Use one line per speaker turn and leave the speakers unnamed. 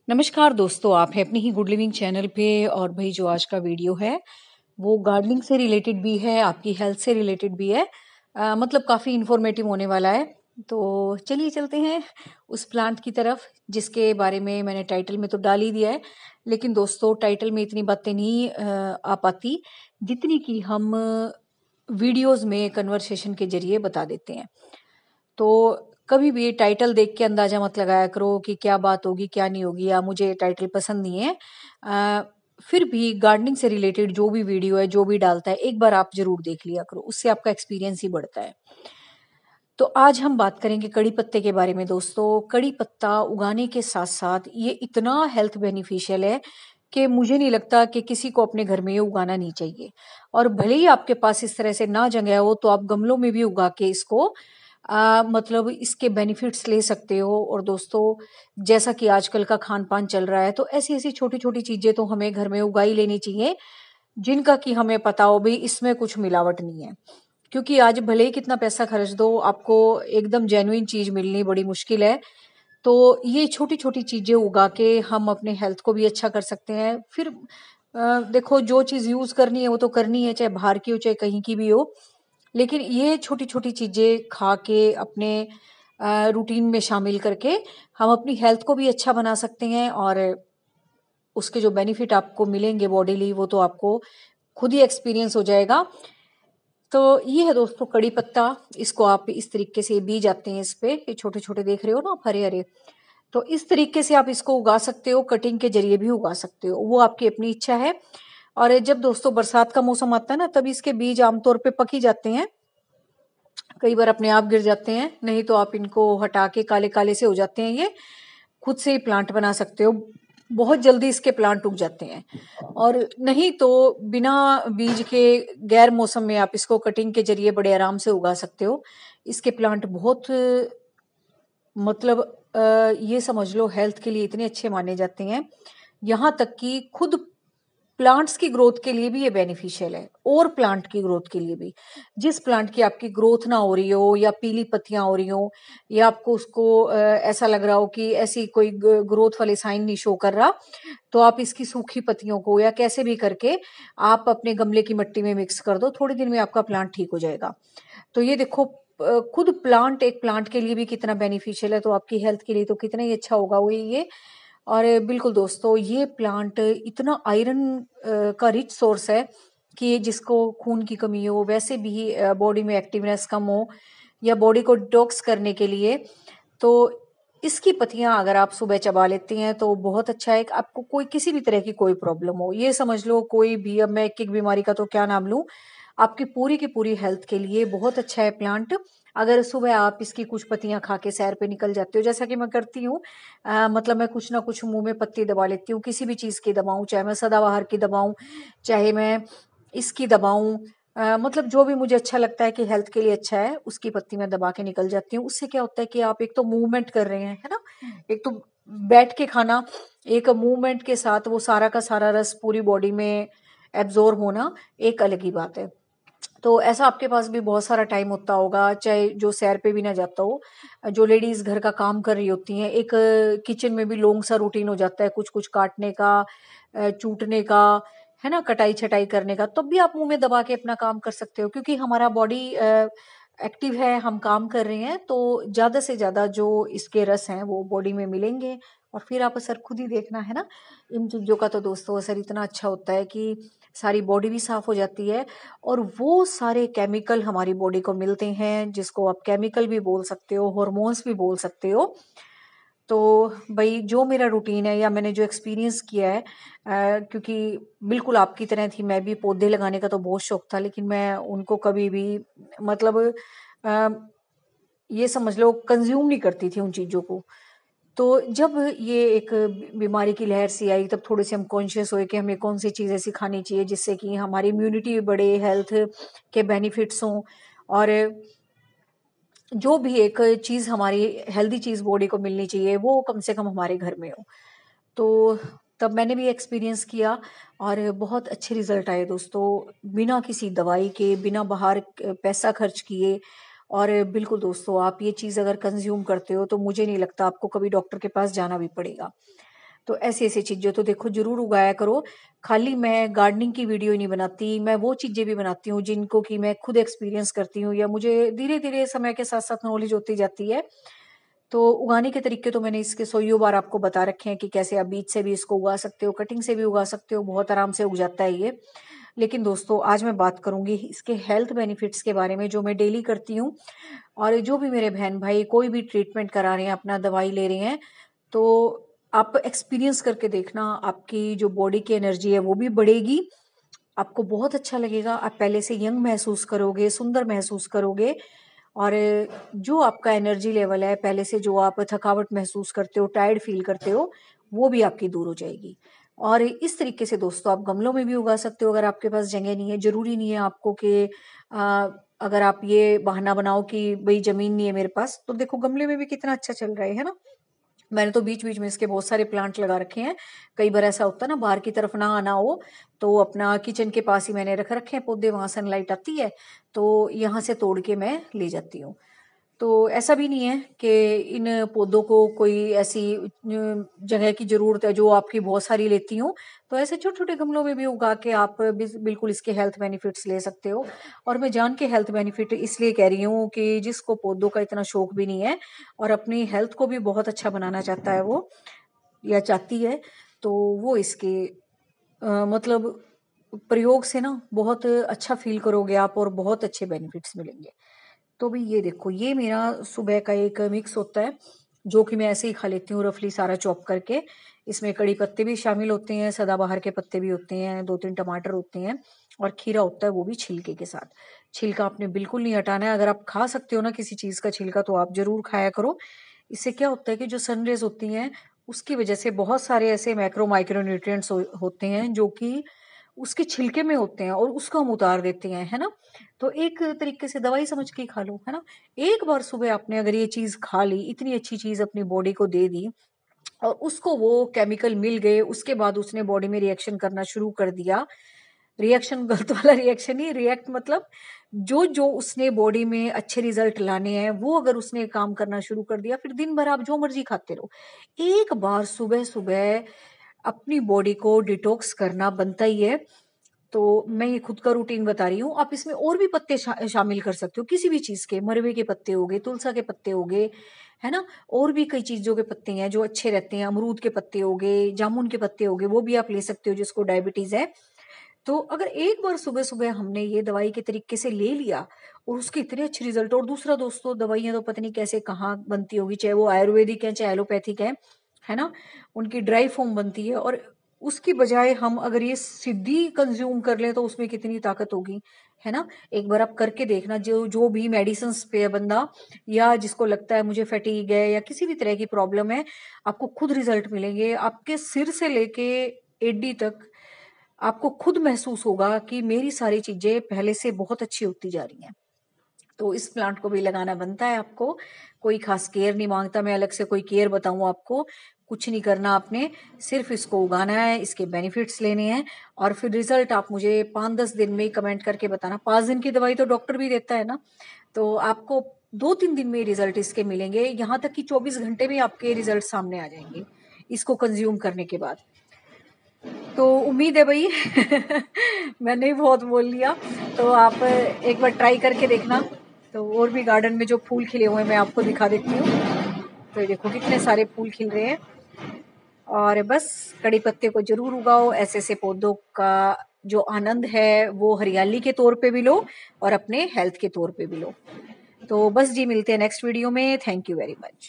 नमस्कार दोस्तों, आप हैं अपनी ही गुड लिविंग चैनल पे। और भाई जो आज का वीडियो है वो गार्डनिंग से रिलेटेड भी है, आपकी हेल्थ से रिलेटेड भी है। मतलब काफ़ी इन्फॉर्मेटिव होने वाला है। तो चलिए चलते हैं उस प्लांट की तरफ जिसके बारे में मैंने टाइटल में तो डाल ही दिया है। लेकिन दोस्तों टाइटल में इतनी बातें नहीं आ पाती जितनी कि हम वीडियोस में कन्वर्सेशन के जरिए बता देते हैं। तो कभी भी टाइटल देख के अंदाजा मत लगाया करो कि क्या बात होगी क्या नहीं होगी, या मुझे टाइटल पसंद नहीं है। अ, फिर भी गार्डनिंग से रिलेटेड जो भी वीडियो है, जो भी डालता है, एक बार आप जरूर देख लिया करो, उससे आपका एक्सपीरियंस ही बढ़ता है। तो आज हम बात करेंगे कड़ी पत्ते के बारे में। दोस्तों कड़ी पत्ता उगाने के साथ साथ ये इतना हेल्थ बेनिफिशियल है कि मुझे नहीं लगता कि किसी को अपने घर में ये उगाना नहीं चाहिए। और भले ही आपके पास इस तरह से ना जगह हो तो आप गमलों में भी उगा के इसको मतलब इसके बेनिफिट्स ले सकते हो। और दोस्तों जैसा कि आजकल का खान पान चल रहा है, तो ऐसी ऐसी छोटी छोटी चीजें तो हमें घर में उगा ही लेनी चाहिए जिनका कि हमें पता हो भाई इसमें कुछ मिलावट नहीं है। क्योंकि आज भले ही कितना पैसा खर्च दो, आपको एकदम जेन्युइन चीज मिलनी बड़ी मुश्किल है। तो ये छोटी छोटी चीजें उगा के हम अपने हेल्थ को भी अच्छा कर सकते हैं। फिर देखो जो चीज यूज करनी है वो तो करनी है, चाहे बाहर की हो चाहे कहीं की भी हो। लेकिन ये छोटी छोटी चीजें खा के अपने रूटीन में शामिल करके हम अपनी हेल्थ को भी अच्छा बना सकते हैं। और उसके जो बेनिफिट आपको मिलेंगे बॉडीली वो तो आपको खुद ही एक्सपीरियंस हो जाएगा। तो ये है दोस्तों कड़ी पत्ता। इसको आप इस तरीके से बीज आते हैं इस पे, ये छोटे छोटे देख रहे हो ना आप, हरे हरे। तो इस तरीके से आप इसको उगा सकते हो, कटिंग के जरिए भी उगा सकते हो, वो आपकी अपनी इच्छा है। और जब दोस्तों बरसात का मौसम आता है ना, तब इसके बीज आमतौर पे पक ही जाते हैं। कई बार अपने आप गिर जाते हैं, नहीं तो आप इनको हटा के काले काले से हो जाते हैं, ये खुद से ही प्लांट बना सकते हो। बहुत जल्दी इसके प्लांट उग जाते हैं। और नहीं तो बिना बीज के गैर मौसम में आप इसको कटिंग के जरिए बड़े आराम से उगा सकते हो। इसके प्लांट बहुत मतलब ये समझ लो हेल्थ के लिए इतने अच्छे माने जाते हैं। यहाँ तक कि खुद प्लांट्स की ग्रोथ के लिए भी ये बेनिफिशियल है, और प्लांट की ग्रोथ के लिए भी। जिस प्लांट की आपकी ग्रोथ ना हो रही हो, या पीली पत्तियां हो रही हो, या आपको उसको ऐसा लग रहा हो कि ऐसी कोई ग्रोथ वाले साइन नहीं शो कर रहा, तो आप इसकी सूखी पत्तियों को या कैसे भी करके आप अपने गमले की मिट्टी में मिक्स कर दो, थोड़ी दिन में आपका प्लांट ठीक हो जाएगा। तो ये देखो खुद प्लांट एक प्लांट के लिए भी कितना बेनिफिशियल है, तो आपकी हेल्थ के लिए तो कितना ही अच्छा होगा वो ये। और बिल्कुल दोस्तों ये प्लांट इतना आयरन का रिच सोर्स है कि जिसको खून की कमी हो, वैसे भी बॉडी में एक्टिवनेस कम हो, या बॉडी को डिटॉक्स करने के लिए, तो इसकी पत्तियां अगर आप सुबह चबा लेती हैं तो बहुत अच्छा है। आपको कोई किसी भी तरह की कोई प्रॉब्लम हो, ये समझ लो कोई भी, अब मैं एक एक बीमारी का तो क्या नाम लूं, आपकी पूरी की पूरी हेल्थ के लिए बहुत अच्छा है प्लांट। अगर सुबह आप इसकी कुछ पत्तियां खा के सैर पे निकल जाते हो, जैसा कि मैं करती हूँ, मतलब मैं कुछ ना कुछ मुंह में पत्ती दबा लेती हूँ, किसी भी चीज की दबाऊं, चाहे मैं सदाबहार की दबाऊं, चाहे मैं इसकी दबाऊं, मतलब जो भी मुझे अच्छा लगता है कि हेल्थ के लिए अच्छा है उसकी पत्ती मैं दबा के निकल जाती हूँ। उससे क्या होता है कि आप एक तो मूवमेंट कर रहे हैं, है ना, एक तो बैठ के खाना, एक मूवमेंट के साथ वो सारा का सारा रस पूरी बॉडी में एब्जॉर्ब होना, एक अलग ही बात है। तो ऐसा आपके पास भी बहुत सारा टाइम होता होगा, चाहे जो सैर पे भी ना जाता हो, जो लेडीज घर का काम कर रही होती हैं, एक किचन में भी लॉन्ग सा रूटीन हो जाता है, कुछ कुछ काटने का, चूटने का, है ना, कटाई छटाई करने का, तब भी आप मुंह में दबा के अपना काम कर सकते हो। क्योंकि हमारा बॉडी एक्टिव है, हम काम कर रहे हैं, तो ज्यादा से ज्यादा जो इसके रस हैं वो बॉडी में मिलेंगे। और फिर आप असर खुद ही देखना, है ना। इन चीजों का तो दोस्तों असर इतना अच्छा होता है कि सारी बॉडी भी साफ हो जाती है। और वो सारे केमिकल हमारी बॉडी को मिलते हैं, जिसको आप केमिकल भी बोल सकते हो, हॉर्मोन्स भी बोल सकते हो। तो भाई जो मेरा रूटीन है, या मैंने जो एक्सपीरियंस किया है, क्योंकि बिल्कुल आपकी तरह थी, मैं भी पौधे लगाने का तो बहुत शौक था, लेकिन मैं उनको कभी भी मतलब अ, ये समझ लो कंज्यूम नहीं करती थी उन चीजों को। तो जब ये एक बीमारी की लहर सी आई, तब थोड़े से हम कॉन्शियस हुए कि हमें कौन सी चीज़ ऐसी खानी चाहिए जिससे कि हमारी इम्यूनिटी भी बढ़े, हेल्थ के बेनिफिट्स हों, और जो भी एक चीज़ हमारी हेल्दी चीज़ बॉडी को मिलनी चाहिए वो कम से कम हमारे घर में हो। तो तब मैंने भी एक्सपीरियंस किया, और बहुत अच्छे रिजल्ट आए दोस्तों, बिना किसी दवाई के, बिना बाहर पैसा खर्च किए। और बिल्कुल दोस्तों आप ये चीज़ अगर कंज्यूम करते हो तो मुझे नहीं लगता आपको कभी डॉक्टर के पास जाना भी पड़ेगा। तो ऐसी ऐसी चीज़ें तो देखो ज़रूर उगाया करो। खाली मैं गार्डनिंग की वीडियो ही नहीं बनाती, मैं वो चीज़ें भी बनाती हूँ जिनको कि मैं खुद एक्सपीरियंस करती हूँ या मुझे धीरे-धीरे समय के साथ-साथ नॉलेज होती जाती है। तो उगाने के तरीके तो मैंने इसके सौयों बार आपको बता रखे हैं कि कैसे आप बीज से भी इसको उगा सकते हो, कटिंग से भी उगा सकते हो, बहुत आराम से उग जाता है ये। लेकिन दोस्तों आज मैं बात करूंगी इसके हेल्थ बेनिफिट्स के बारे में जो मैं डेली करती हूँ। और जो भी मेरे बहन भाई कोई भी ट्रीटमेंट करा रहे हैं, अपना दवाई ले रहे हैं, तो आप एक्सपीरियंस करके देखना, आपकी जो बॉडी की एनर्जी है वो भी बढ़ेगी, आपको बहुत अच्छा लगेगा, आप पहले से यंग महसूस करोगे, सुंदर महसूस करोगे। और जो आपका एनर्जी लेवल है पहले से, जो आप थकावट महसूस करते हो, टायर्ड फील करते हो, वो भी आपकी दूर हो जाएगी। और इस तरीके से दोस्तों आप गमलों में भी उगा सकते हो अगर आपके पास जगह नहीं है। जरूरी नहीं है आपको कि अगर आप ये बहाना बनाओ कि भाई जमीन नहीं है मेरे पास, तो देखो गमले में भी कितना अच्छा चल रहा है ना। मैंने तो बीच बीच में इसके बहुत सारे प्लांट लगा रखे हैं। कई बार ऐसा होता है ना, बाहर की तरफ ना आना हो, तो अपना किचन के पास ही मैंने रख रखे हैं पौधे, वहां सनलाइट आती है तो यहाँ से तोड़ के मैं ले जाती हूँ। तो ऐसा भी नहीं है कि इन पौधों को कोई ऐसी जगह की जरूरत है जो आपकी बहुत सारी लेती हूँ। तो ऐसे छोटे छोटे गमलों में भी उगा के आप बिल्कुल इसके हेल्थ बेनिफिट्स ले सकते हो। और मैं जान के हेल्थ बेनिफिट इसलिए कह रही हूँ कि जिसको पौधों का इतना शौक भी नहीं है और अपनी हेल्थ को भी बहुत अच्छा बनाना चाहता है वो, या चाहती है, तो वो इसके मतलब प्रयोग से ना बहुत अच्छा फील करोगे आप और बहुत अच्छे बेनिफिट्स मिलेंगे। तो भी ये देखो, ये मेरा सुबह का एक मिक्स होता है जो कि मैं ऐसे ही खा लेती हूँ रफली सारा चॉप करके। इसमें कड़ी पत्ते भी शामिल होते हैं, सदाबहार के पत्ते भी होते हैं, 2-3 टमाटर होते हैं और खीरा होता है, वो भी छिलके के साथ। छिलका आपने बिल्कुल नहीं हटाना है। अगर आप खा सकते हो ना किसी चीज का छिलका तो आप जरूर खाया करो। इससे क्या होता है कि जो सनरेज होती हैं उसकी वजह से बहुत सारे ऐसे मैक्रो माइक्रो न्यूट्रिएंट्स होते हैं जो कि उसके छिलके में होते हैं और उसको हम उतार देते हैं, है ना। तो एक तरीके से दवाई समझ के ही खा लो, है ना। एक बार सुबह आपने अगर ये चीज खा ली, इतनी अच्छी चीज अपनी बॉडी को दे दी और उसको वो केमिकल मिल गए, उसके बाद उसने बॉडी में रिएक्शन करना शुरू कर दिया। रिएक्शन गलत वाला रिएक्शन ही, रिएक्ट मतलब जो जो उसने बॉडी में अच्छे रिजल्ट लाने हैं वो अगर उसने काम करना शुरू कर दिया, फिर दिन भर आप जो मर्जी खाते रहो। एक बार सुबह सुबह अपनी बॉडी को डिटॉक्स करना बनता ही है। तो मैं ये खुद का रूटीन बता रही हूँ, आप इसमें और भी पत्ते शामिल कर सकते हो, किसी भी चीज के, मरवे के पत्ते हो गए, तुलसा के पत्ते हो गए, है ना। और भी कई चीजों के पत्ते हैं जो अच्छे रहते हैं, अमरूद के पत्ते हो गए, जामुन के पत्ते हो गए, वो भी आप ले सकते हो जिसको डायबिटीज है। तो अगर एक बार सुबह सुबह हमने ये दवाई के तरीके से ले लिया और उसके इतने अच्छे रिजल्ट, और दूसरा दोस्तों दवाइयां तो पता नहीं कैसे कहाँ बनती होगी, चाहे वो आयुर्वेदिक है चाहे एलोपैथिक है ना, उनकी ड्राई फॉर्म बनती है। और उसकी बजाय हम अगर ये सीधी कंज्यूम कर लें तो उसमें कितनी ताकत होगी, है ना। एक बार आप करके देखना, जो जो भी मेडिसिन पे है बंदा, या जिसको लगता है मुझे फैटीग है या किसी भी तरह की प्रॉब्लम है, आपको खुद रिजल्ट मिलेंगे। आपके सिर से लेके एडी तक आपको खुद महसूस होगा कि मेरी सारी चीजें पहले से बहुत अच्छी होती जा रही हैं। तो इस प्लांट को भी लगाना बनता है आपको, कोई खास केयर नहीं मांगता, मैं अलग से कोई केयर बताऊं आपको, कुछ नहीं करना आपने, सिर्फ इसको उगाना है, इसके बेनिफिट्स लेने हैं और फिर रिजल्ट आप मुझे 5-10 दिन में कमेंट करके बताना। 5 दिन की दवाई तो डॉक्टर भी देता है ना, तो आपको 2-3 दिन में रिजल्ट इसके मिलेंगे, यहाँ तक कि 24 घंटे में आपके रिजल्ट सामने आ जाएंगे इसको कंज्यूम करने के बाद। तो उम्मीद है भाई मैंने ही बहुत बोल लिया, तो आप एक बार ट्राई करके देखना। तो और भी गार्डन में जो फूल खिले हुए हैं मैं आपको दिखा देती हूँ। तो ये देखो कितने सारे फूल खिल रहे हैं। और बस कड़ी पत्ते को जरूर उगाओ, ऐसे ऐसे पौधों का जो आनंद है वो हरियाली के तौर पे भी लो और अपने हेल्थ के तौर पे भी लो। तो बस जी, मिलते हैं नेक्स्ट वीडियो में। Thank you very much.